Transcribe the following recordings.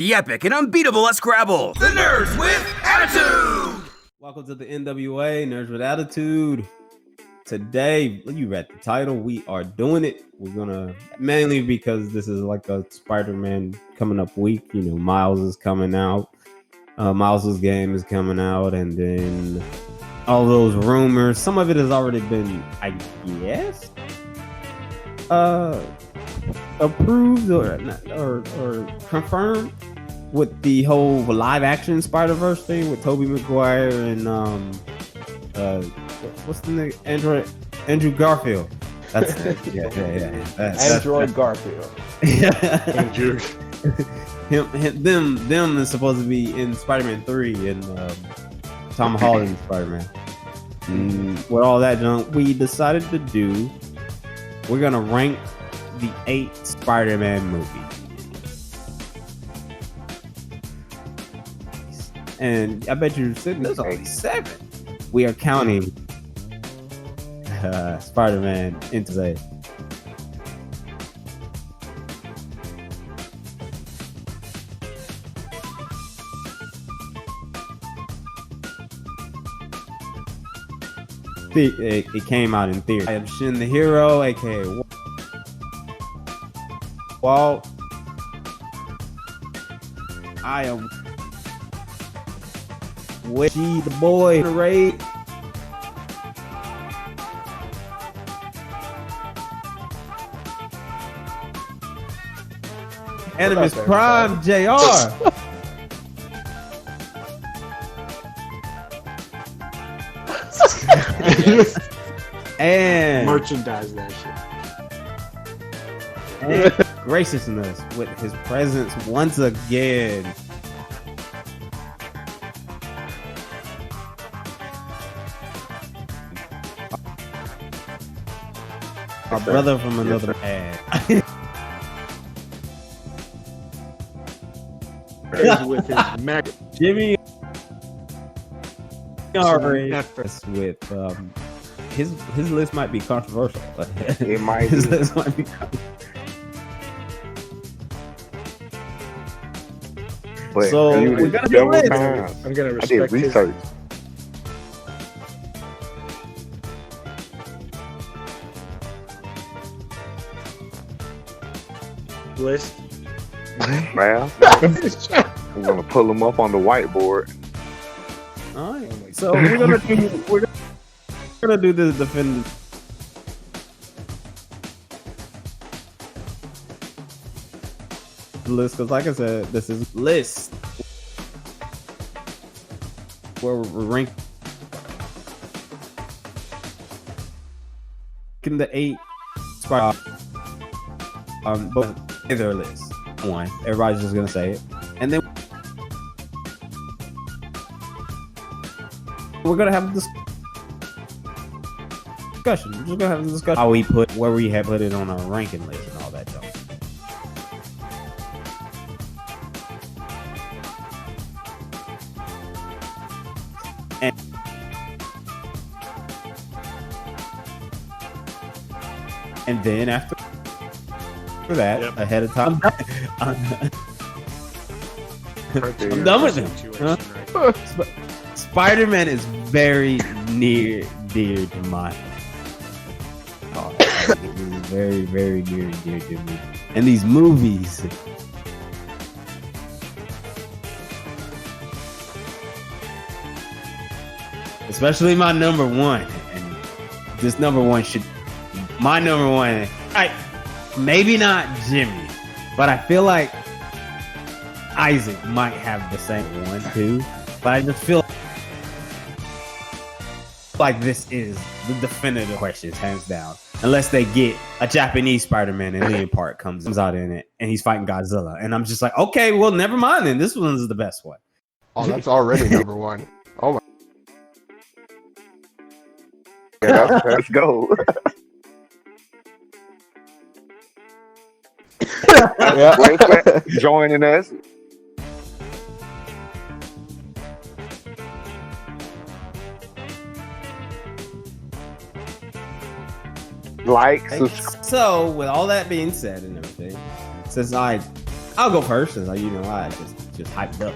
The epic and unbeatable at Scrabble. The Nerds with Attitude! Welcome to the N.W.A, Nerds with Attitude. Today, you read the title, we are doing it. We're gonna, mainly because this is like a Spider-Man coming up week. You know, Miles is coming out. Miles's game is coming out, and then all those rumors. Some of it has already been, I guess, approved or confirmed with the whole live action Spider-Verse thing with Tobey Maguire and what's the name? Andrew Garfield. That's yeah. Android Garfield. Andrew. them is supposed to be in Spider-Man 3 and Tom Holland Spider-Man. With all that junk, we decided to do. We're gonna rank the 8 Spider-Man movies. And I bet you're sitting, there's only 7. We are counting Spider-Man into that. It came out in theory. I am Shin the Hero, aka Walt. I am Witchy the boy. Raid. AnimusPrime JR. And merchandise that shit. And graciousness with his presence once again. Our brother from another ad. With his Mac. Jimmy with his list might be controversial. It might his be. list might be controversial. But so we're gonna do it. I'm gonna respect I did research. List. Man, I'm gonna pull them up on the whiteboard. All right. So we're gonna do the definitive list because, like I said, this is list where we're ranking the 8 Spider but their list. One, everybody's just gonna say it, and then we're gonna have a discussion. We're just gonna have a discussion how we put where we have put it on our ranking list and all that stuff. And then after that, ahead of time, I'm done with him. Huh? Spider-Man is very dear to my heart. It is very, very near and dear to me. And these movies, especially my number one, and this number one should, my number one, maybe not Jimmy, but I feel like Isaac might have the same one too. But I just feel like this is the definitive questions, hands down. Unless they get a Japanese Spider-Man and Liam Park comes out in it and he's fighting Godzilla. And I'm just like, okay, well, never mind then. This one's the best one. Oh, that's already number one. Oh my. Yeah, let's go. Yeah. Joining us. So, with all that being said and everything, since I I'll go first, since you know I just hyped up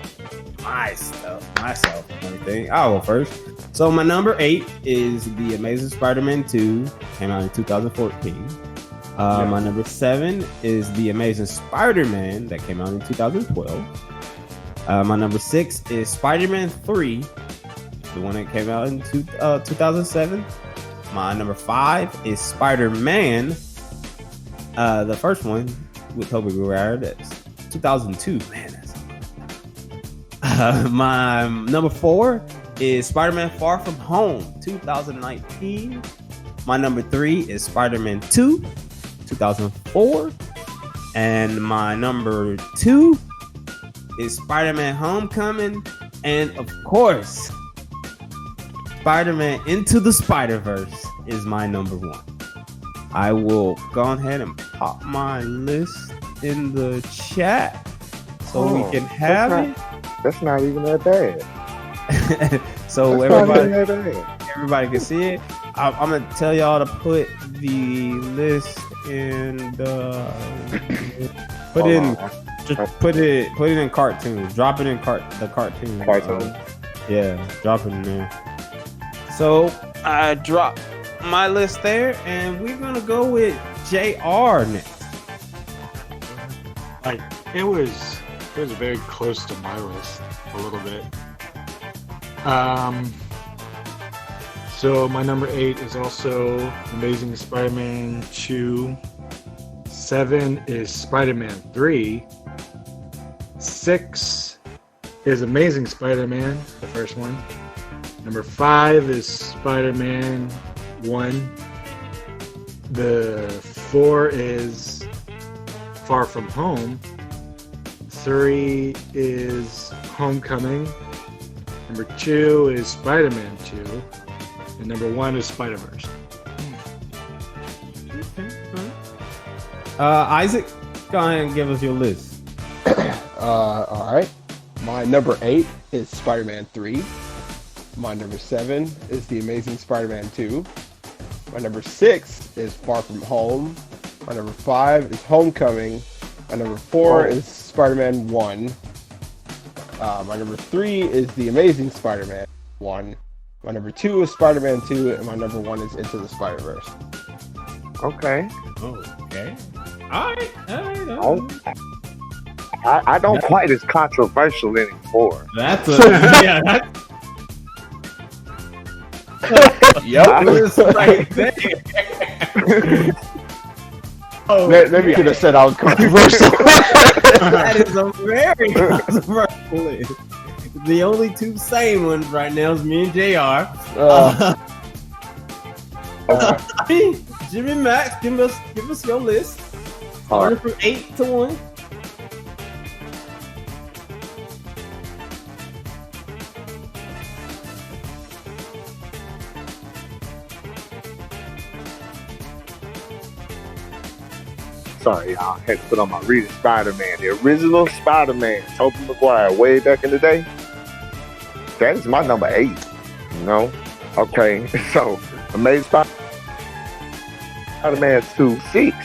myself and everything. I'll go first. So my number 8 is The Amazing Spider-Man 2, came out in 2014. My number 7 is The Amazing Spider-Man, that came out in 2012. My number 6 is Spider-Man 3, the one that came out in 2007. My number 5 is Spider-Man, the first one with Tobey Maguire, that's 2002. Man, that's my number 4 is Spider-Man Far From Home, 2019. My number 3 is Spider-Man 2, 2004. And my number 2 is Spider-Man Homecoming. And of course, Spider-Man Into the Spider-Verse is my number 1. I will go ahead and pop my list in the chat so we can have it. That's not even that bad. So That's everybody can see it. I'm gonna tell y'all to put the list in the put it in cartoons. Drop it in the cartoon. Yeah, drop it in there. So I dropped my list there, and we're gonna go with JR next. Like it was very close to my list a little bit. So my number 8 is also Amazing Spider-Man 2. 7 is Spider-Man 3. 6 is Amazing Spider-Man, the first one. Number 5 is Spider-Man 1. The 4 is Far From Home. 3 is Homecoming. Number 2 is Spider-Man 2. And number 1 is Spider-Verse. Isaac, go ahead and give us your list. All right. My number 8 is Spider-Man 3. My number 7 is The Amazing Spider-Man 2. My number 6 is Far From Home. My number 5 is Homecoming. My number 4 is Spider-Man 1. My number 3 is The Amazing Spider-Man 1. My number 2 is Spider-Man 2, and my number 1 is Into the Spider-Verse. Okay. Okay. All right. I don't quite as controversial anymore. That's a Yep. list right there. Maybe you could have said I was controversial. That is a very controversial list. The only two same ones right now is me and JR. JIMMIEMAXX, give us your list. Starting from 8 to 1. Sorry, y'all. I had to put on my reading Spider-Man. The original Spider-Man, Tobey Maguire, way back in the day. That is my number 8. You know? Okay, so Amazing Spider-Man 2, 6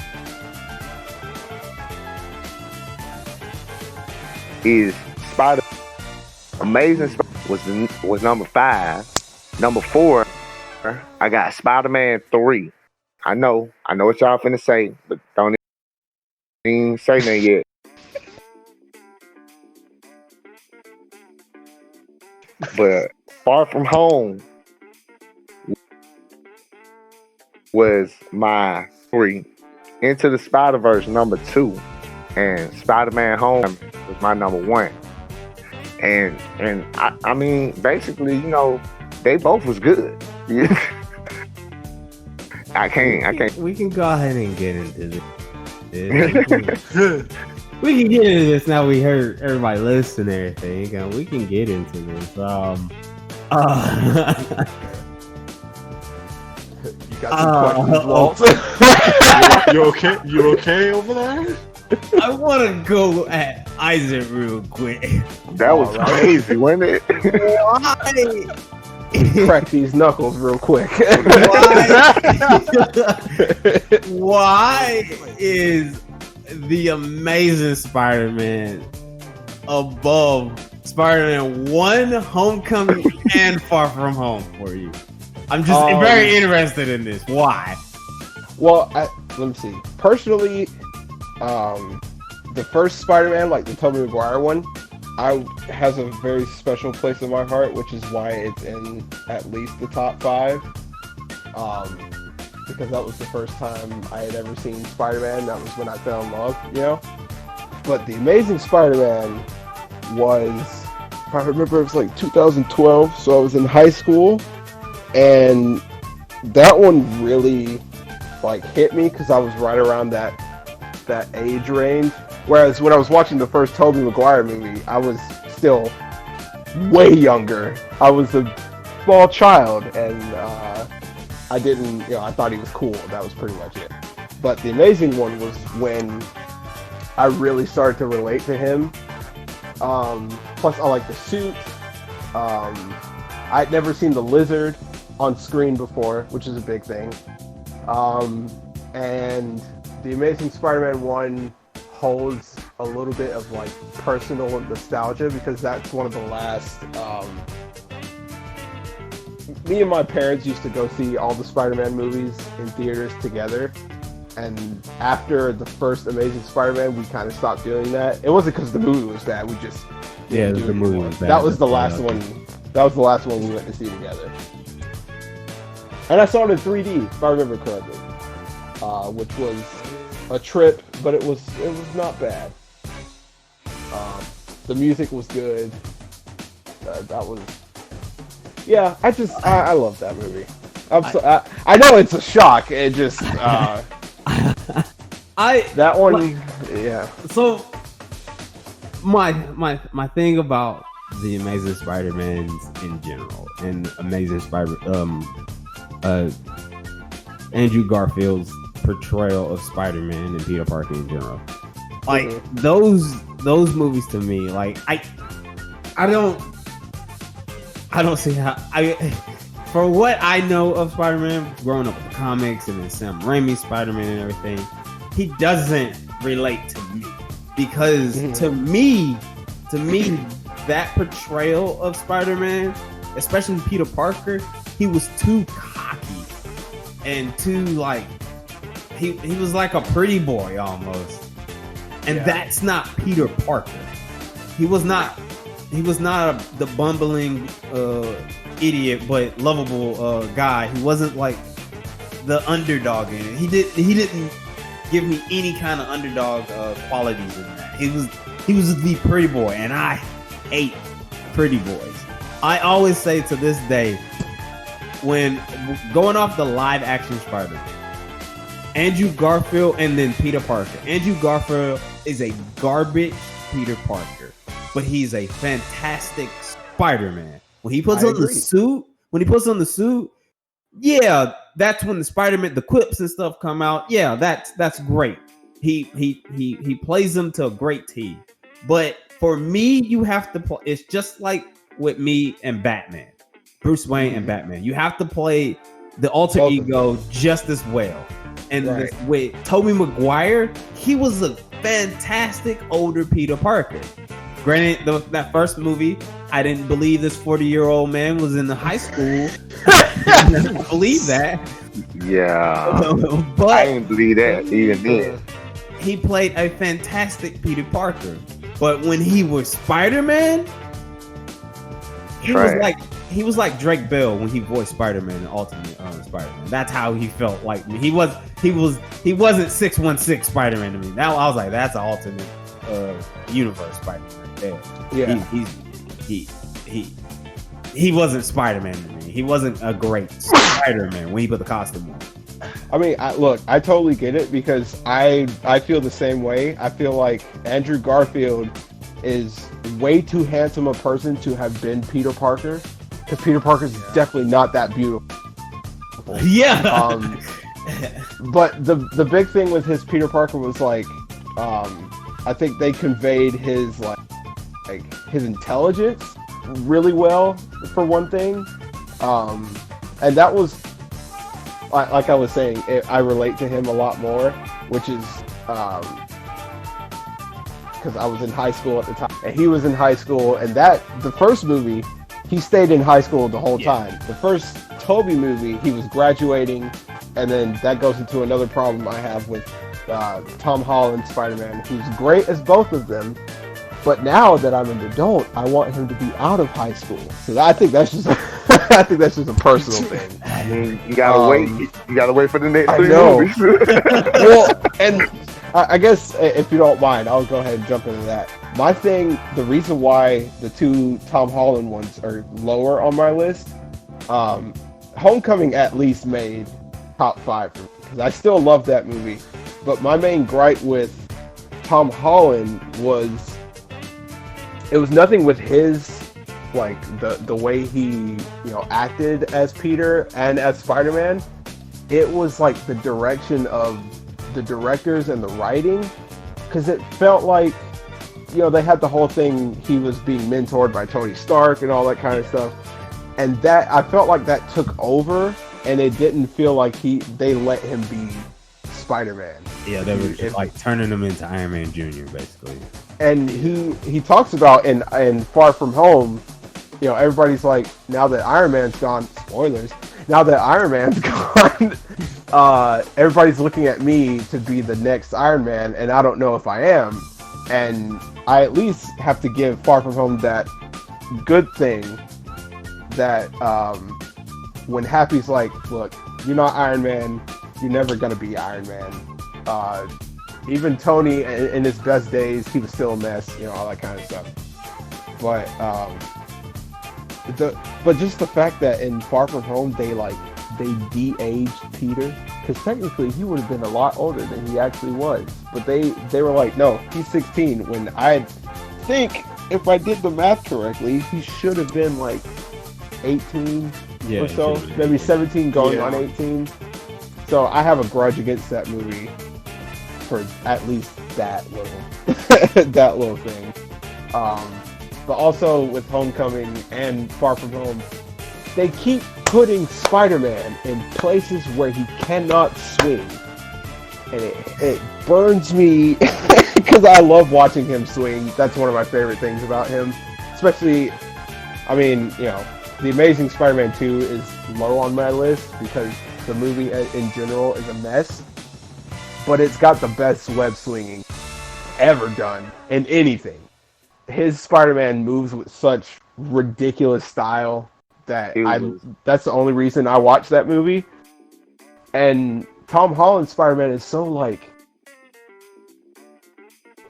is Amazing Spider-Man was number 5. Number 4, I got Spider-Man 3. I know what y'all finna say, but don't even say nothing yet. But Far From Home was my 3. Into the Spider-Verse, number 2. And Spider-Man Home was my number 1. And I mean, basically, you know, they both was good. I can't. We can go ahead and get into this. We can get into this now. We heard everybody list and everything. We can get into this. You got some questions, Walt? You okay? You okay over there? I want to go at Isaac real quick. That was crazy, wasn't it? Why? Crack these knuckles real quick. Why is the Amazing Spider-Man above Spider-Man 1, Homecoming, and Far From Home for you? I'm just very interested in this. Why? Well, let me see. Personally, the first Spider-Man, like the Tobey Maguire one, has a very special place in my heart, which is why it's in at least the top 5. Because that was the first time I had ever seen Spider-Man. That was when I fell in love, you know? But The Amazing Spider-Man was, if I remember, it was like 2012, so I was in high school, and that one really, like, hit me because I was right around that age range. Whereas when I was watching the first Tobey Maguire movie, I was still way younger. I was a small child, and I thought he was cool. That was pretty much it. But the Amazing one was when I really started to relate to him. Plus, I like the suit. I'd never seen the Lizard on screen before, which is a big thing. And the Amazing Spider-Man 1 holds a little bit of like personal nostalgia because that's one of the last. Me and my parents used to go see all the Spider-Man movies in theaters together, and after the first Amazing Spider-Man, we kind of stopped doing that. It wasn't because the movie was bad; we just the movie was bad. That was the last one. That was the last one we went to see together, and I saw it in 3D, if I remember correctly, which was a trip, but it was not bad. The music was good. That was. Yeah, I love that movie. I know it's a shock. It just that one. Yeah. So my thing about the Amazing Spider-Mans in general and Amazing Andrew Garfield's portrayal of Spider-Man and Peter Parker in general, like those movies to me, like I don't see how for what I know of Spider-Man, growing up with the comics and then Sam Raimi's Spider-Man and everything, he doesn't relate to me because to me, that portrayal of Spider-Man, especially Peter Parker, he was too cocky and too like he was like a pretty boy almost, and that's not Peter Parker. He was not the bumbling idiot but lovable guy. He wasn't like the underdog in it. He didn't give me any kind of underdog qualities in that. He was the pretty boy, and I hate pretty boys. I always say to this day, when going off the live action Spider-Man, Andrew Garfield and then Peter Parker. Andrew Garfield is a garbage Peter Parker, but he's a fantastic Spider-Man. When he puts on the suit, yeah, that's when the Spider-Man, the quips and stuff come out. Yeah, that's great. He plays them to a great T. But for me, you have to play. It's just like with me and Batman, Bruce Wayne and Batman. You have to play the alter ego just as well. And with Tobey Maguire, he was a fantastic older Peter Parker. Granted, that first movie, I didn't believe this 40-year-old man was in the high school. I didn't believe that. Yeah. But I didn't believe that even then. He played a fantastic Peter Parker. But when he was Spider-Man, he was like Drake Bell when he voiced Spider-Man in Ultimate Spider-Man. That's how he felt like me. He wasn't 616 Spider-Man to me. Now I was like, that's an alternate universe Spider-Man right there. Yeah. He wasn't Spider-Man to me. He wasn't a great Spider-Man when he put the costume on. I mean, I totally get it because I feel the same way. I feel like Andrew Garfield is way too handsome a person to have been Peter Parker, because Peter Parker's definitely not that beautiful. Yeah. But the big thing with his Peter Parker was like, I think they conveyed his like his intelligence really well for one thing, and that was like I was saying, I relate to him a lot more, which is because I was in high school at the time, and he was in high school. And the first movie, he stayed in high school the whole time. The first Tobey movie, he was graduating, and then that goes into another problem I have with Tom Holland Spider-Man, who's great as both of them. But now that I'm an adult, I want him to be out of high school. So I think that's just I think that's just a personal thing. I mean, you gotta wait. You gotta wait for the next 3 movies. Well, and I guess if you don't mind, I'll go ahead and jump into that. My thing, the reason why the 2 Tom Holland ones are lower on my list, Homecoming at least made top 5 for me, because I still love that movie. But my main gripe with Tom Holland was, it was nothing with his, like, the way he, acted as Peter and as Spider-Man. It was like the direction of the directors and the writing, because it felt like, they had the whole thing, he was being mentored by Tony Stark and all that kind of stuff, and that, I felt like that took over, and it didn't feel like they let him be Spider-Man. Yeah, they were just like turning him into Iron Man Jr. basically. And he talks about in Far From Home, everybody's like, now that Iron Man's gone, spoilers, now that Iron Man's gone, everybody's looking at me to be the next Iron Man, and I don't know if I am. And I at least have to give Far From Home that good thing that when Happy's like, look, you're not Iron Man, you're never gonna be Iron Man. Even Tony, in his best days, he was still a mess, all that kind of stuff. But just the fact that in Far From Home they de-aged Peter, because technically he would have been a lot older than he actually was. But they were like, no, he's 16. When I think, if I did the math correctly, he should have been like 18 or so, maybe 17 going on 18. So I have a grudge against that movie for at least that little thing. But also with Homecoming and Far From Home, they keep putting Spider-Man in places where he cannot swing. And it burns me because I love watching him swing. That's one of my favorite things about him. Especially, The Amazing Spider-Man 2 is low on my list because the movie in general is a mess. But it's got the best web swinging ever done in anything. His Spider-Man moves with such ridiculous style that that's the only reason I watched that movie. And Tom Holland's Spider-Man is so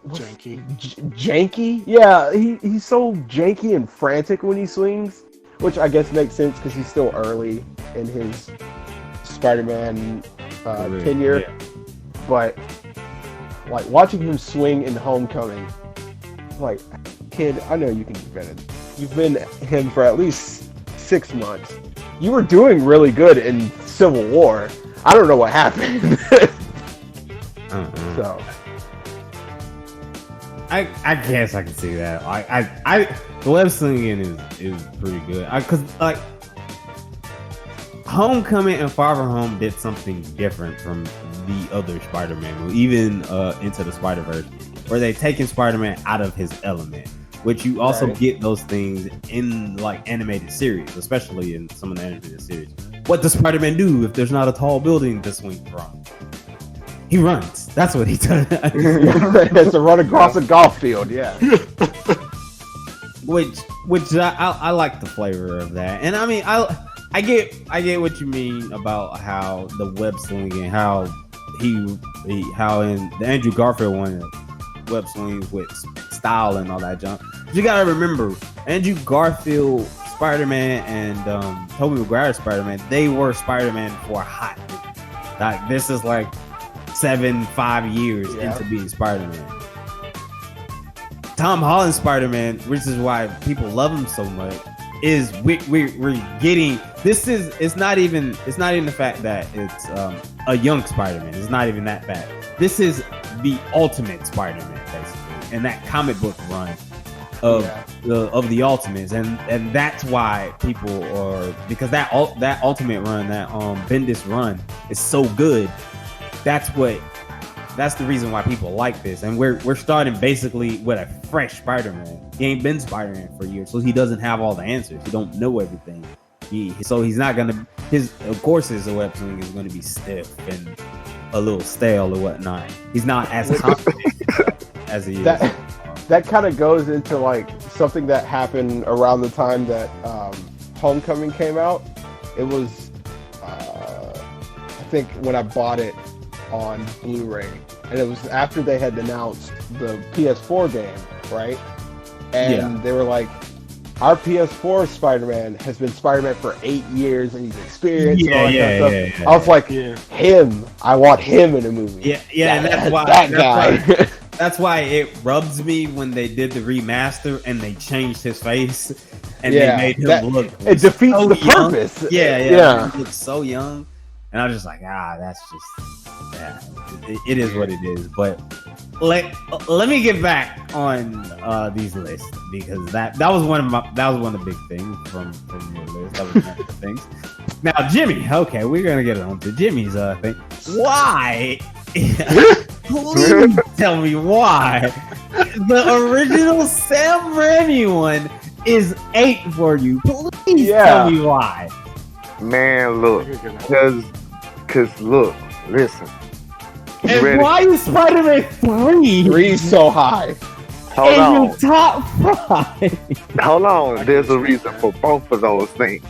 janky. Yeah, he's so janky and frantic when he swings, which I guess makes sense because he's still early in his Spider-Man tenure. Yeah. But watching him swing in Homecoming, kid, I know you can do better. You've been him for at least 6 months. You were doing really good in Civil War. I don't know what happened. So I guess I can see that. The web slinging is pretty good. Because Homecoming and Far From Home did something different from the other Spider-Man movie, even Into the Spider-Verse, where they've taken Spider-Man out of his element, which you also get those things in animated series, especially in some of the animated series. What does Spider-Man do if there's not a tall building to swing from? He runs. That's what he does. It's a run across a golf field, yeah. Which I like the flavor of that, and I get what you mean about how the web slinging, how how in the Andrew Garfield one, web swings with style and all that junk. But you gotta remember, Andrew Garfield Spider-Man and Tobey Maguire Spider-Man, they were Spider-Man for a hot minute. This is 5 years into being Spider-Man. Tom Holland Spider-Man, which is why people love him so much, is we're getting this is it's not even the fact that it's a young Spider-Man. It's not even that bad. This is the ultimate Spider-Man basically, and that comic book run of the Ultimates, and that's why people are, because that Ultimate run, that Bendis run is so good. That's that's the reason why people like this. And we're starting basically with a fresh Spider-Man. He ain't been Spider-Man for years, so he doesn't have all the answers. He don't know everything. So he's not gonna. Of course, his web swing is gonna be stiff and a little stale or whatnot. He's not as confident as he is. That kind of goes into like something that happened around the time that Homecoming came out. It was, I think, when I bought it on Blu-ray, and it was after they had announced the PS4 game, right? And they were like, our PS4 Spider-Man has been Spider-Man for 8 years, and he's experienced and all that kind of stuff. I was like, him. I want him in a movie. And that's why that guy. That's why it rubs me when they did the remaster and they changed his face and they made him look. It defeats so the young. purpose. Yeah. He looks so young, and I was just like, that's just it is what it is. But let me get back on these lists, because that was one of the big things from your list. That was one of the things. Now, Jimmy. Okay, we're gonna get on to Jimmy's thing. Why? Please tell me why the original Sam Raimi one is 8 for you. Please tell me why. Man, look, because look, listen. And why is Spider-Man 3? 3's so high. Hold on. Your top 5. Hold on. There's a reason for both of those things.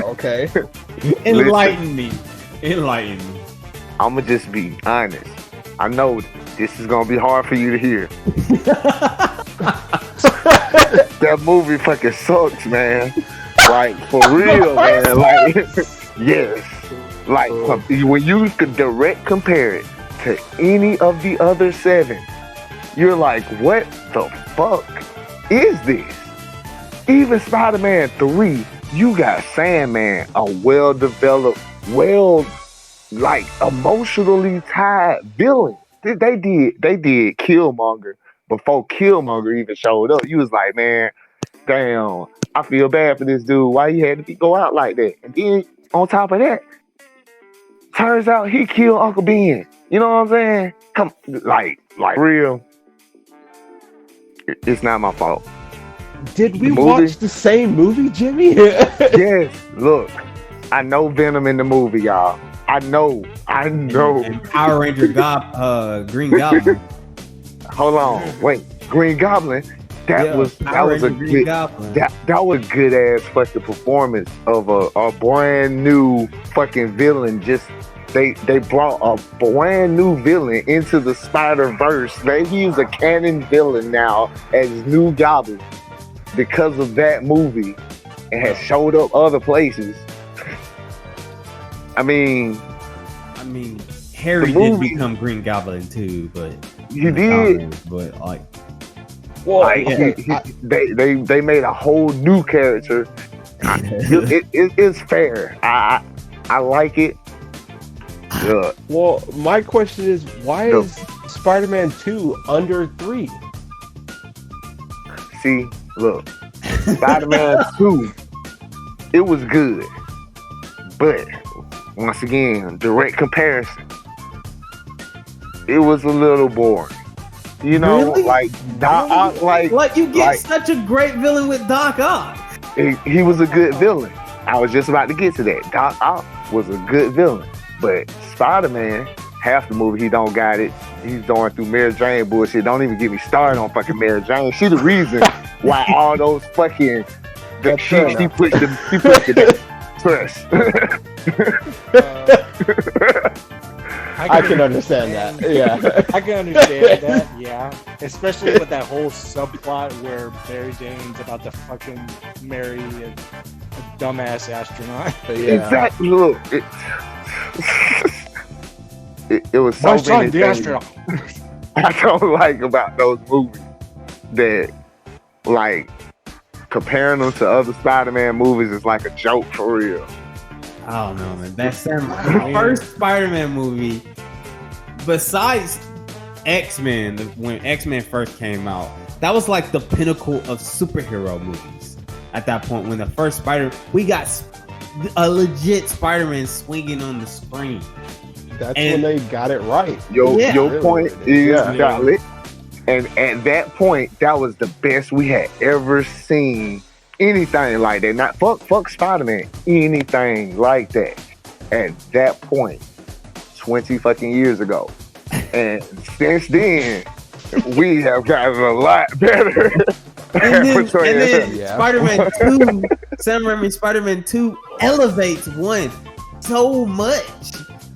Okay. Enlighten me. I'm going to just be honest. I know this is going to be hard for you to hear. That movie fucking sucks, man. Like, for real, man. Like, yes. Like, when you could direct compare it to any of the other 7, you're like, what the fuck is this? Even Spider-Man 3, you got Sandman, a well-developed, like, emotionally tied villain. They did Killmonger before Killmonger even showed up. You was like, man, damn, I feel bad for this dude. Why he had to go out like that? And then on top of that, turns out he killed Uncle Ben. You know what I'm saying? Come, like real. It's not my fault. Did we watch the same movie, Jimmy? Yes. Look, I know Venom in the movie, y'all. I know. And Power Ranger Green Goblin. Hold on, wait. Green Goblin. That was a good ass fucking performance of a brand new fucking villain. Just they brought a brand new villain into the Spider-Verse. He's a canon villain now as New Goblin because of that movie, and has showed up other places. I mean, Harry did become Green Goblin too, but he did. But like, well, they made a whole new character. It's fair. I like it. Yeah. Well, my question is, why is Spider-Man 2 under 3? See, look, Spider-Man 2, it was good, but once again, direct comparison, it was a little boring. You know, really? like Doc Ock, like you get such a great villain with Doc Ock. He was a good villain. I was just about to get to that. Doc Ock was a good villain, but Spider-Man, half the movie he don't got it. He's going through Mary Jane bullshit. Don't even get me started on fucking Mary Jane. She the reason why all those fucking she put the trust. I can understand that. Yeah, I can understand that. Yeah, especially with that whole subplot where Mary Jane's about to fucking marry a dumbass astronaut. Yeah. Exactly. Look, it was so many things I don't like about those movies, that like comparing them to other Spider-Man movies is like a joke for real. I don't know, man. That's the first Spider-Man movie, besides X-Men, when X-Men first came out, that was like the pinnacle of superhero movies. At that point, when the first we got a legit Spider-Man swinging on the screen. That's And- when they got it right. Your Really point did it. is Yeah. valid. And at that point, that was the best we had ever seen anything like that. Not fuck Spider-Man, anything like that. At that point, 20 fucking years ago. And since then, we have gotten a lot better. And then Yeah. Spider-Man 2, Sam Raimi's Spider-Man 2 elevates 1 so much.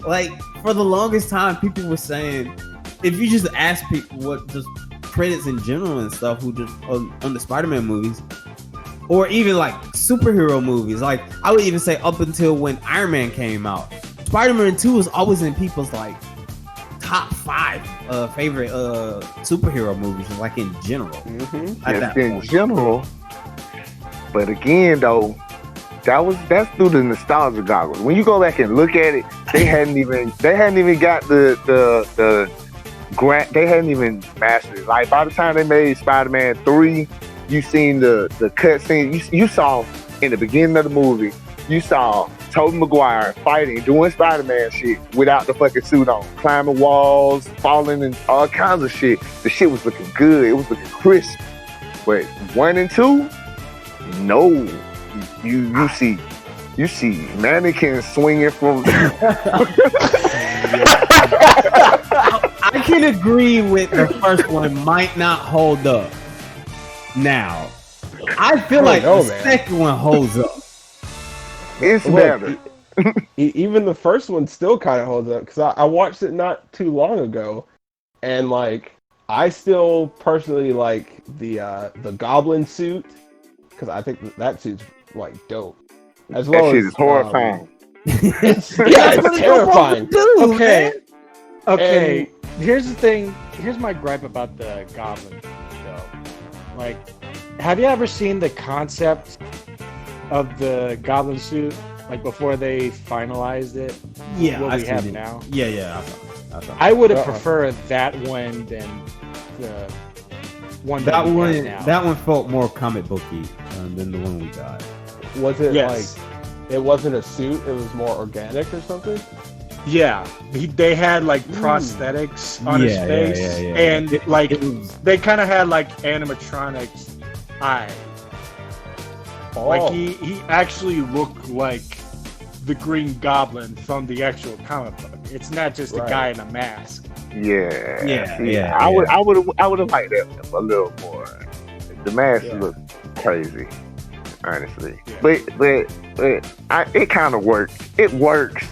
Like, for the longest time, people were saying, if you just ask people what just credits in general and stuff who just on the Spider-Man movies, or even like superhero movies, like I would even say up until when Iron Man came out, Spider-Man 2 was always in people's like top 5 favorite superhero movies, like in general. At that in point. general. But again, though, that's through the nostalgia goggles. When you go back and look at it, they hadn't even got the grant. They hadn't even mastered it. Like by the time they made Spider-Man 3, you seen the cutscene. You saw in the beginning of the movie, you saw Tobey Maguire fighting, doing Spider-Man shit without the fucking suit on, climbing walls, falling, and all kinds of shit. The shit was looking good. It was looking crisp. But 1 and 2, no. You see mannequins swinging from. I can agree with the first one might not hold up. Now, I feel like the second one holds up. It's Look, better. Even the first one still kind of holds up because I watched it not too long ago, and like I still personally like the Goblin suit because I think that suit's like dope. As well That shit as is horrifying. it's terrifying. Okay. Okay. Here's the thing. Here's my gripe about the Goblin show. Like, have you ever seen the concept of the Goblin suit? Like before they finalized it? Yeah, What I've we have seen it. now? Yeah. I saw it. I would have preferred that one than the one That we one, have now. that one felt more comic booky than the one we got. Was it Yes. like it wasn't a suit? It was more organic or something. Yeah, they had like prosthetics on his Yeah, face, yeah. and like It was, they kind of had like animatronics eyes. Like he actually looked like the Green Goblin from the actual comic book. It's not just a Right. guy in a mask. Yeah. I would have liked that a little more. The mask looked crazy, honestly. Yeah. But it kind of works. It works.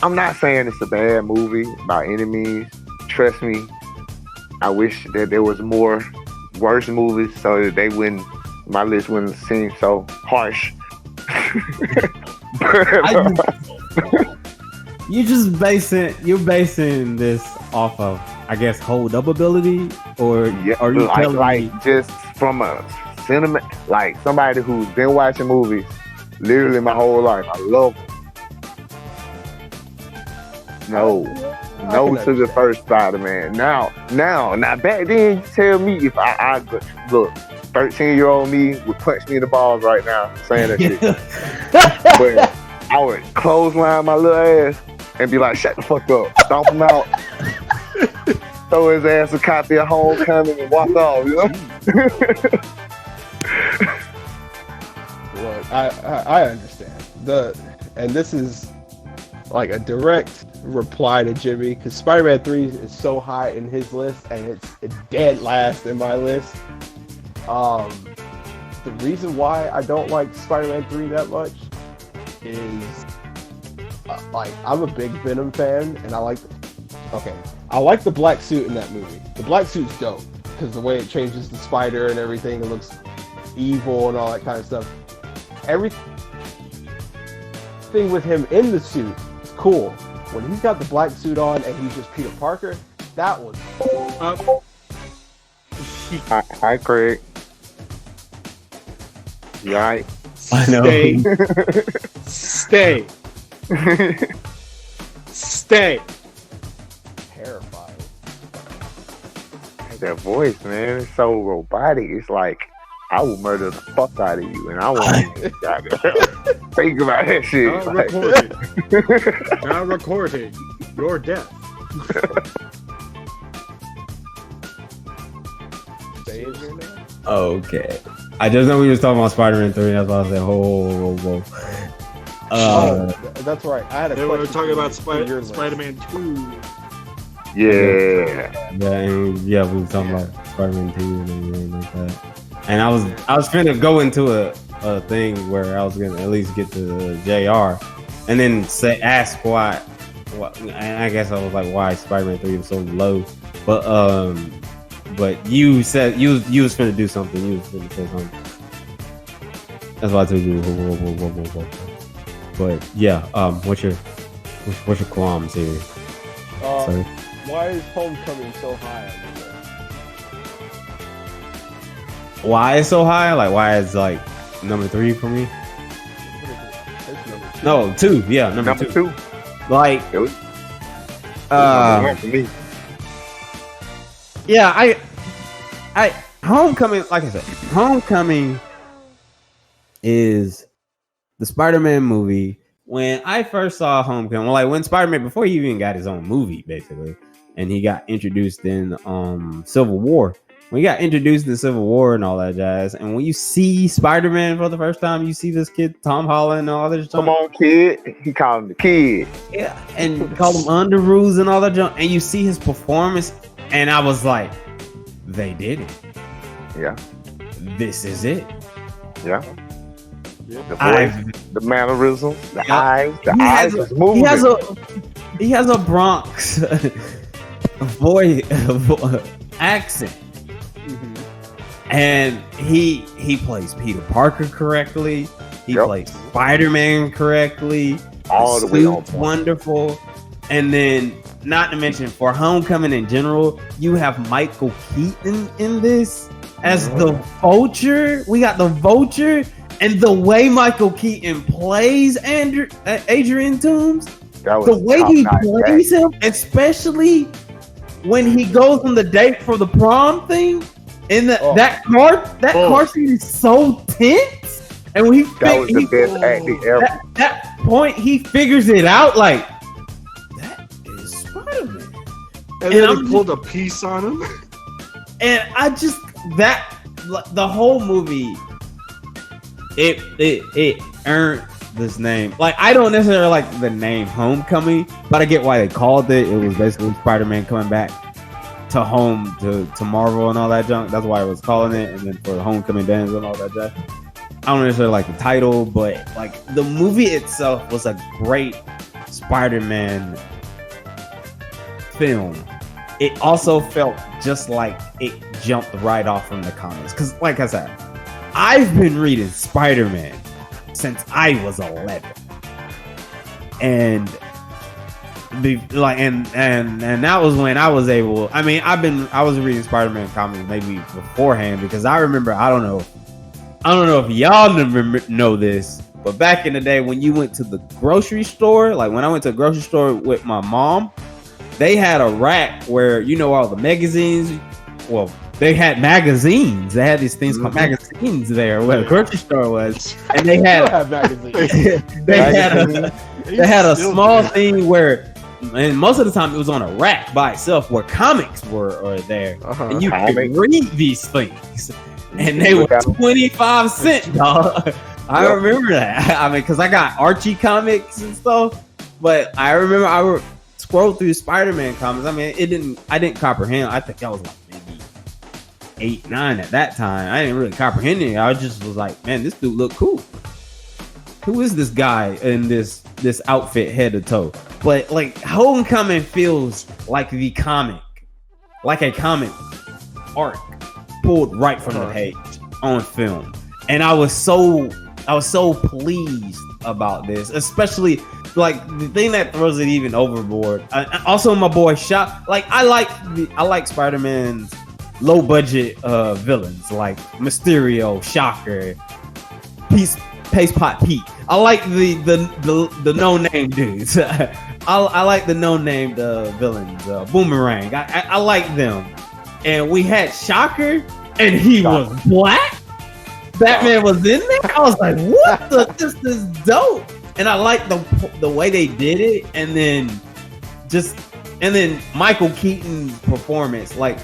I'm not saying it's a bad movie by any means. Trust me. I wish that there was more worse movies so that my list wouldn't seem so harsh. you're basing this off of, I guess, hold up ability, or Yeah, are you telling me? like just from a cinema, like somebody who's been watching movies literally my whole life. I love them. No to the first Spider-Man. Now, back then, you tell me if I look, 13-year-old me would punch me in the balls right now saying that shit. But I would clothesline my little ass and be like, shut the fuck up, stomp him out, throw his ass a copy of Homecoming and walk off, you know? Look, I understand and this is like a direct reply to Jimmy because Spider-Man 3 is so high in his list and it's dead last in my list. The reason why I don't like Spider-Man 3 that much is like I'm a big Venom fan and I like the black suit in that movie. The black suit's dope because the way it changes the spider and everything, it looks evil and all that kind of stuff. Everything with him in the suit is cool. When he's got the black suit on and he's just Peter Parker, that was Hi, Craig. You alright? I know. Stay. terrifying. That voice, man, it's so robotic. It's like I will murder the fuck out of you, and I won't even think about that shit. Not Like, recorded. Not recorded. Your death. Stay in here now. Okay. I just know we was talking about Spider-Man 3. That's why I said, whoa. That's right. I had a Then we were question talking for about you. Your list. Spider-Man 2. Yeah. Yeah, we were talking about Spider-Man 2 and everything like that. And I was finna go into a thing where I was gonna at least get to JR, and then ask why. I guess I was like, why Spider-Man 3 was so low, but you said you was finna do something. You was finna say something. That's why I told you. Whoa. But yeah, what's your qualms here? Sorry. Why is Homecoming so high on the list? Why it's so high? Like why it's like number 3 for me? It's number 2. No, 2. Yeah, number 2. Like, It was number 1 for me. yeah, I Homecoming. Like I said, Homecoming is the Spider-Man movie. When I first saw Homecoming, like when Spider-Man, before he even got his own movie, basically, and he got introduced in Civil War. When he got introduced in Civil War and all that jazz, and when you see Spider-Man for the first time, you see this kid Tom Holland and all this junk. Come on, kid. He called him the kid. Yeah, and called him Underoos and all that junk, and you see his performance, and I was like, they did it. Yeah. This is it. Yeah. The voice, the mannerisms, the eyes, the eyes was moving. He has a Bronx voice accent. And he plays Peter Parker correctly. He plays Spider-Man correctly. All the way on point. Wonderful. And then, not to mention, for Homecoming in general, you have Michael Keaton in this as the Vulture. We got the Vulture, and the way Michael Keaton plays Adrian Toomes, the way he plays him, especially when he goes on the date for the prom thing. In that car scene is so tense, and when that was the best acting ever. That point, he figures it out like that is Spider-Man, and then he pulled a piece on him. And I just the whole movie, it earned this name. Like I don't necessarily like the name Homecoming, but I get why they called it. It was basically Spider-Man coming back to home to Marvel and all that junk. That's why I was calling it. And then for the Homecoming dance and all that junk. I don't necessarily like the title, but like the movie itself was a great Spider-Man film. It also felt just like it jumped right off from the comics. Because like I said, I've been reading Spider-Man since I was 11. And that was when I was able. I mean, I was reading Spider-Man comics maybe beforehand because I remember. I don't know if y'all know this, but back in the day when you went to the grocery store, like when I went to the grocery store with my mom, they had a rack where all the magazines. Well, they had magazines. They had these things called magazines there where the grocery store was, and they had magazines. they had a small thing where. And most of the time, it was on a rack by itself where comics were there, and you could read these things, and they were 25 cents, dog. I remember that. I mean, because I got Archie comics and stuff, but I remember I would scroll through Spider-Man comics. I mean, I didn't comprehend. I think I was like maybe 8, 9 at that time. I didn't really comprehend it. I just was like, man, this dude look cool. Who is this guy in this outfit head to toe? But like Homecoming feels like a comic arc pulled right from the page on film. And I was so pleased about this, especially like the thing that throws it even overboard. Also, my boy Shock. Like I like Spider-Man's low budget villains like Mysterio, Shocker, Pace Pot Pete. I like the no name dudes. I like the no named villains. Boomerang. I like them. And we had Shocker, and he was black. Batman was in there. I was like, what this is dope. And I like the way they did it. And then just, and then Michael Keaton's performance, like,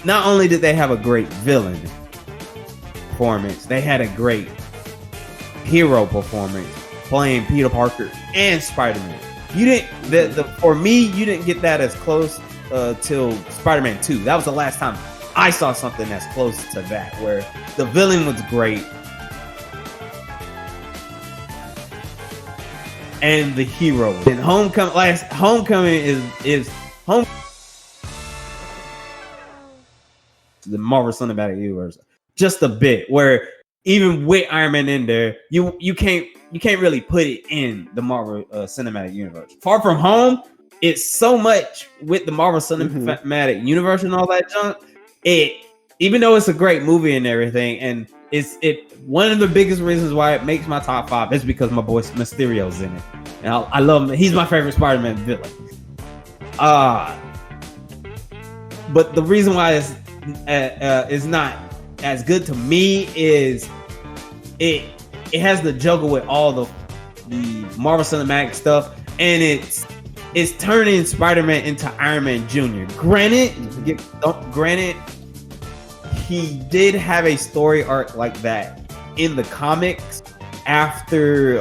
not only did they have a great villain performance, they had a great hero performance playing Peter Parker and Spider-Man. You didn't, for me, you didn't get that as close till Spider-Man 2. That was the last time I saw something that's close to that, where the villain was great and the hero. And Homecoming is the Marvel Cinematic Universe just a bit, where even with Iron Man in there, you can't really put it in the Marvel Cinematic Universe. Far From Home, it's so much with the Marvel Cinematic Universe and all that junk. Even though it's a great movie and everything, and it's one of the biggest reasons why it makes my top 5 is because my boy Mysterio's in it, and I love him. He's my favorite Spider-Man villain. But the reason why it's not as good to me is it has to juggle with all the Marvel Cinematic stuff, and it's turning Spider-Man into Iron Man Jr. Granted, he did have a story arc like that in the comics after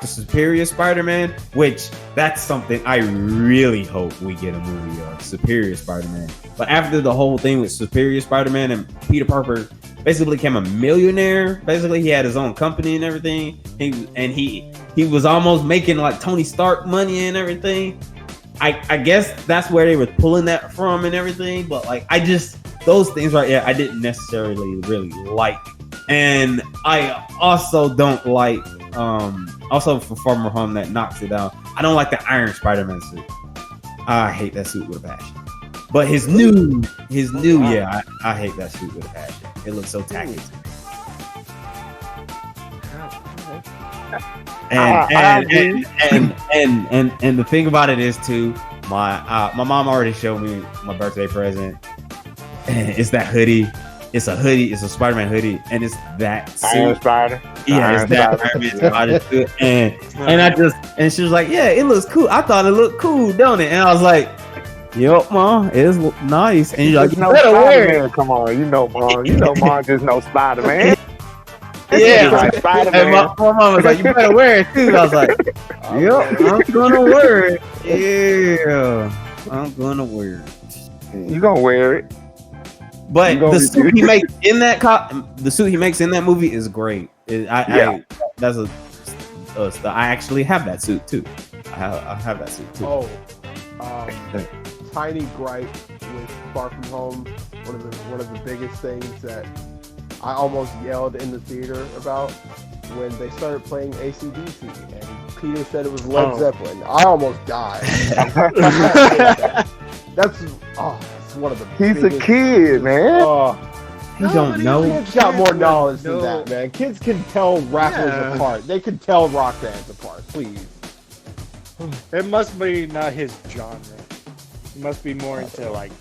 Superior Spider-Man, which that's something I really hope we get a movie of, Superior Spider-Man. But after the whole thing with Superior Spider-Man and Peter Parker basically became a millionaire, basically he had his own company and everything, he was almost making like Tony Stark money and everything. I guess that's where they were pulling that from and everything, but like those things right there I didn't necessarily really like. And I also don't like also for Far From Home, that knocks it down, I don't like the Iron Spider-Man suit. I hate that suit with a passion. But his new, yeah, I hate that suit with a passion. It looks so tacky. And the thing about it is too, my mom already showed me my birthday present. And it's that hoodie. It's a hoodie. It's a Spider-Man hoodie, and it's that suit. Iron Spider. Yeah, it's that Iron Man Spider suit. And she was like, "Yeah, it looks cool." I thought it looked cool, don't it? And I was like, "Yup, Mom, it's nice." And you're like, "You better wear it." Come on, Mom. Mom just knows Spider-Man. Yeah, like Spider-Man. And my mom was like, "You better wear it too." I was like, "Yup, I'm gonna wear it." Yeah, I'm gonna wear it. You gonna wear it? But the suit he makes in that movie is great. I actually have that suit too. I have that suit too. Tiny gripe with Far From Home. One of the biggest things that I almost yelled in the theater about when they started playing AC/DC and Peter said it was Led Zeppelin. I almost died. That's one of the. He's a kid, man. He don't know. Kids got more knowledge than that, man. Kids can tell rappers apart. They can tell rock bands apart. Please. It must be not his genre. He must be more into like.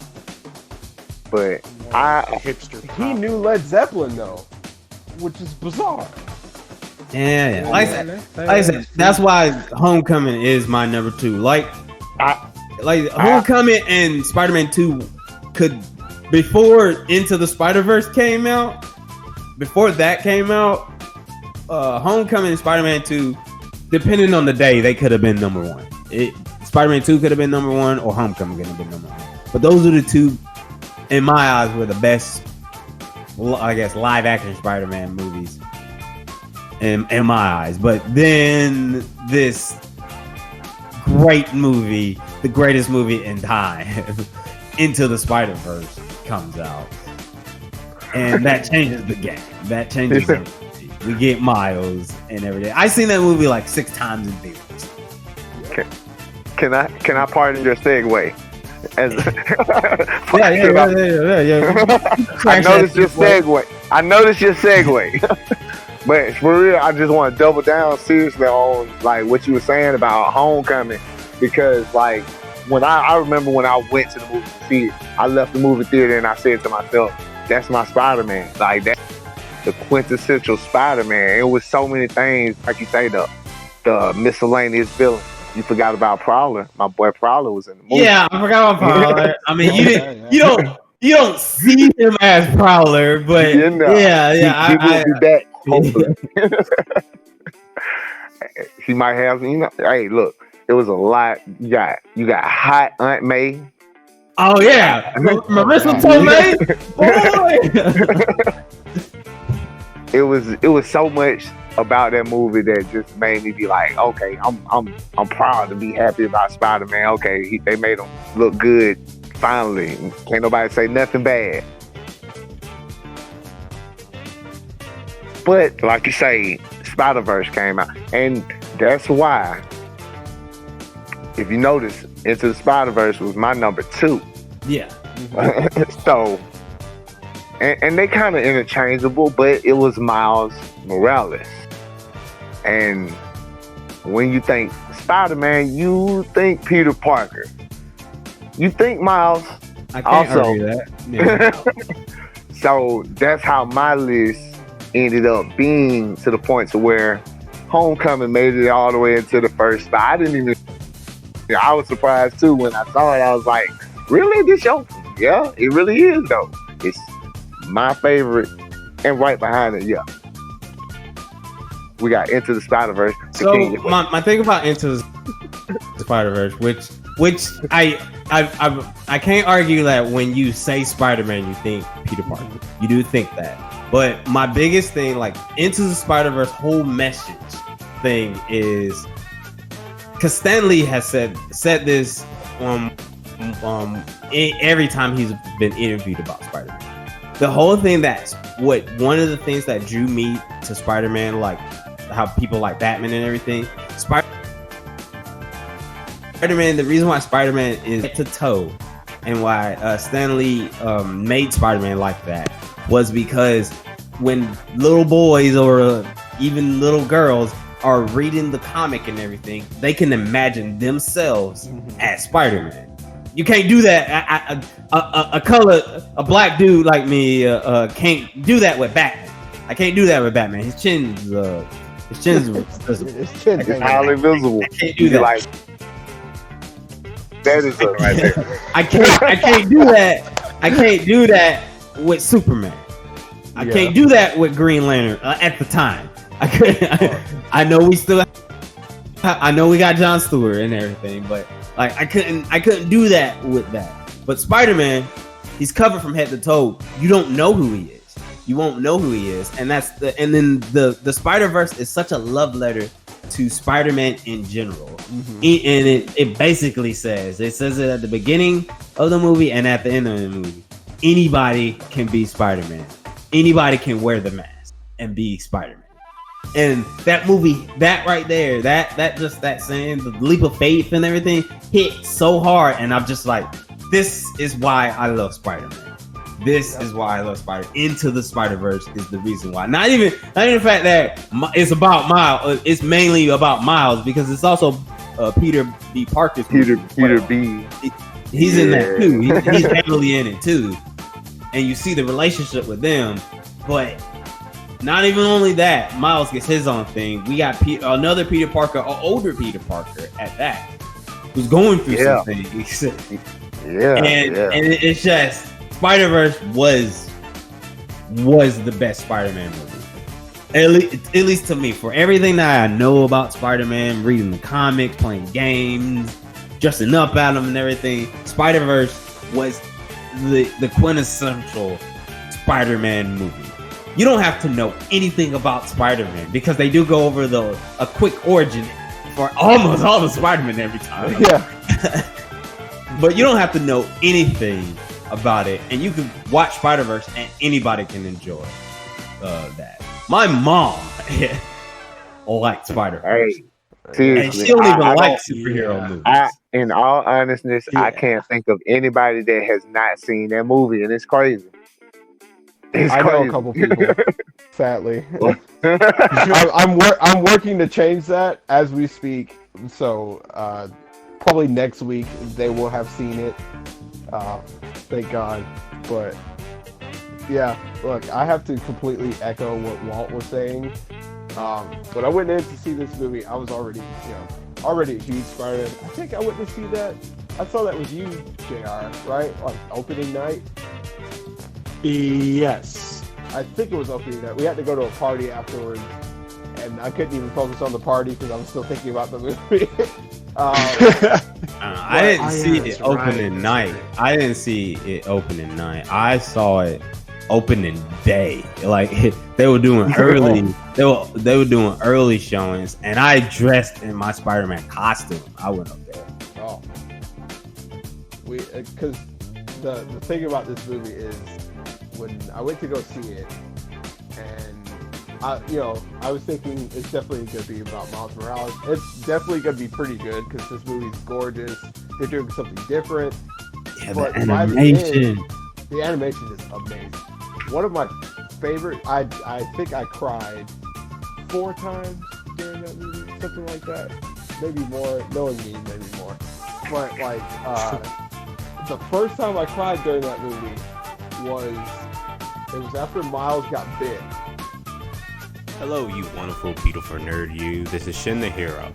But hipster. He knew Led Zeppelin though, which is bizarre. Yeah. Like I said, that's why Homecoming is my number 2. Homecoming and Spider-Man 2 could, before Into the Spider-Verse came out, Homecoming and Spider-Man 2, depending on the day, they could have been number 1. Spider-Man 2 could have been number 1, or Homecoming could have been number 1. But those are the two, in my eyes, were the best, I guess, live action Spider-Man movies in my eyes. But then this great movie, the greatest movie in time, Into the Spider-Verse, comes out, and that changes the game. That changes everything. We get Miles and everything. I've seen that movie like 6 times in theaters. Can I pardon your segue? I noticed your segue. But for real, I just want to double down seriously on like what you were saying about Homecoming, because like when I remember when I went to the movie theater, I left the movie theater and I said to myself, "That's my Spider-Man. Like that's the quintessential Spider-Man." It was so many things, like you say, the miscellaneous villain, you forgot about Prowler. My boy Prowler was in the movie. Yeah, I forgot about Prowler. I mean, Yeah. you don't see him as Prowler, but You know, he will be back. Hopefully, he might have. You know, hey, look, it was a lot. You got hot Aunt May. Oh yeah, Marissa Tomei. Boy. It was so much about that movie that just made me be like, okay, I'm proud to be happy about Spider-Man. Okay, they made him look good finally. Can't nobody say nothing bad. But like you say, Spider-Verse came out, and that's why, if you notice, Into the Spider-Verse was my number 2. Yeah. So, and they kind of interchangeable, but it was Miles Morales. And when you think Spider-Man, you think Peter Parker. You think Miles. I can't also. argue that. Yeah. So that's how my list ended up being, to the point to where Homecoming made it all the way into the first spot. I didn't even. I was surprised too when I saw it. I was like, "Really, this show? Yeah, it really is though. It's my favorite, and right behind it, yeah, we got Into the Spider-Verse." So my thing about Into the Spider-Verse, which I can't argue that when you say Spider-Man, you think Peter Parker. You do think that. But my biggest thing, like Into the Spider-Verse whole message thing is, because Stan Lee has said this every time he's been interviewed about Spider-Man. The whole thing one of the things that drew me to Spider-Man, like how people like Batman and everything, Spider-Man, the reason why Spider-Man is head to toe and why Stan Lee made Spider-Man like that was because when little boys or even little girls are reading the comic and everything, they can imagine themselves as Spider-Man. You can't do that. A black dude like me can't do that with Batman. I can't do that with Batman. His chin's visible. It's highly visible. I can't do that. Like, that is it right there. I can't do that. I can't do that with Superman. I can't do that with Green Lantern at the time. I couldn't. I know we got Jon Stewart and everything, but like I couldn't do that with that. But Spider-Man, he's covered from head to toe. You don't know who he is. You won't know who he is, and then the Spider-Verse is such a love letter to Spider-Man in general. And it basically says it at the beginning of the movie and at the end of the movie. Anybody can be Spider-Man. Anybody can wear the mask and be Spider-Man. And that movie, that right there, that saying, the leap of faith and everything hit so hard. And I'm just like, this is why I love Spider-Man. This is why I love Spider-Man. Into the Spider-Verse is the reason why. Not even the fact that it's about Miles. It's mainly about Miles because it's also Peter B. Parker's Peter B. He's in that too. He's heavily in it too. And you see the relationship with them, but not even only that, Miles gets his own thing. We got another Peter Parker, an older Peter Parker at that, who's going through something. And it's just Spider-Verse was the best Spider-Man movie. At least to me, for everything that I know about Spider-Man, reading the comics, playing games, dressing up at them and everything, Spider-Verse was the quintessential Spider-Man movie. You don't have to know anything about Spider-Man because they do go over a quick origin for almost all the Spider-Man every time. Yeah. But you don't have to know anything about it, and you can watch Spider-Verse and anybody can enjoy that. My mom likes Spider-Verse. Hey, seriously, and she don't even like superhero movies. In all honestness, I can't think of anybody that has not seen that movie, and it's crazy. I know a couple people, sadly. I'm working to change that as we speak. So probably next week they will have seen it. Thank God. But yeah, look, I have to completely echo what Walt was saying. When I went in to see this movie, I was already, already a huge Spider-Man. I think I went to see that. I saw that with you, JR, right? Like opening night. Yes. I think it was opening night. We had to go to a party afterwards, and I couldn't even focus on the party because I was still thinking about the movie. I didn't see that's it right, opening that's night. right. I didn't see it opening night. I saw it opening day. Like they were doing early. They were doing early showings, and I dressed in my Spider-Man costume. I went up there. Oh, because the thing about this movie is when I went to go see it, and I was thinking it's definitely going to be about Miles Morales. It's definitely going to be pretty good because this movie's gorgeous. They're doing something different. Yeah, But the by the animation. end, the animation is amazing. One of my favorite. I think I cried 4 times during that movie, something like that. Maybe more. Knowing me, maybe more. But like the first time I cried during that movie was after Miles got bit. Hello, you wonderful, beautiful nerd you. This is Shin the Hero.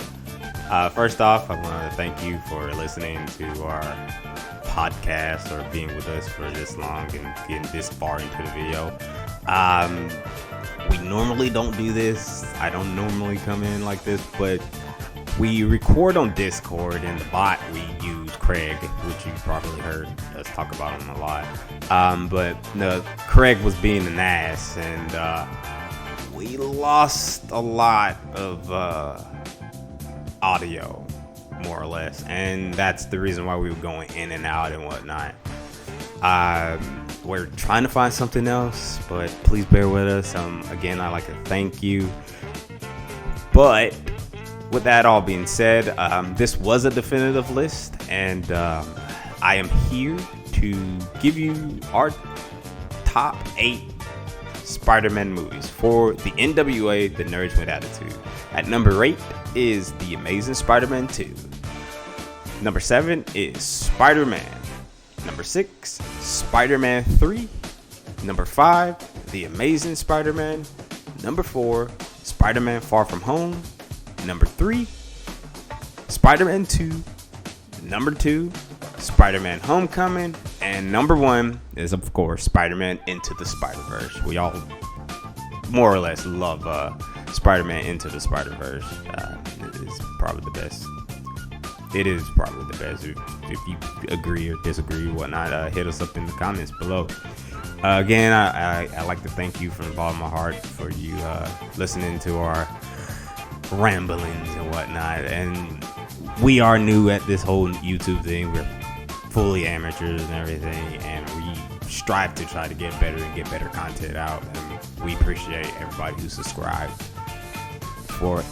First off, I want to thank you for listening to our podcast or being with us for this long and getting this far into the video. We normally don't do this. I don't normally come in like this, but we record on Discord, and the bot we use, Craig, which you probably heard us talk about him a lot. But no, Craig was being an ass, and we lost a lot of audio, more or less, and that's the reason why we were going in and out and whatnot. We're trying to find something else, but please bear with us. Again, I'd like to thank you. But with that all being said, this was a definitive list, and I am here to give you our top 8 Spider-Man movies for the N.W.A, the Nerds with Attitude. At number 8 is The Amazing Spider-Man 2. Number 7 is Spider-Man. Number 6, Spider-Man 3. Number 5, The Amazing Spider-Man. Number 4, Spider-Man Far From Home. Number 3, Spider-Man 2. Number 2, Spider-Man Homecoming. And number 1 is, of course, Spider-Man Into the Spider-Verse. We all more or less love Spider-Man Into the Spider-Verse. It is probably the best. It is probably the best. If you agree or disagree or whatnot, hit us up in the comments below. Again, I like to thank you from the bottom of my heart for you listening to our ramblings and whatnot. And we are new at this whole YouTube thing. We're fully amateurs and everything, and we strive to try to get better and get better content out. And we appreciate everybody who subscribed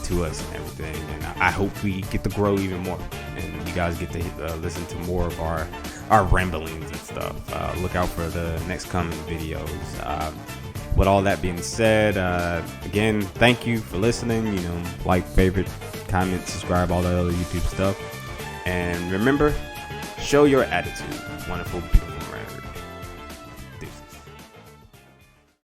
to us and everything. And I hope we get to grow even more, and you guys get to listen to more of our ramblings and stuff. Look out for the next coming videos. With all that being said, again, thank you for listening. Like, favorite, comment, subscribe, all the other YouTube stuff. And remember, show your attitude, wonderful people.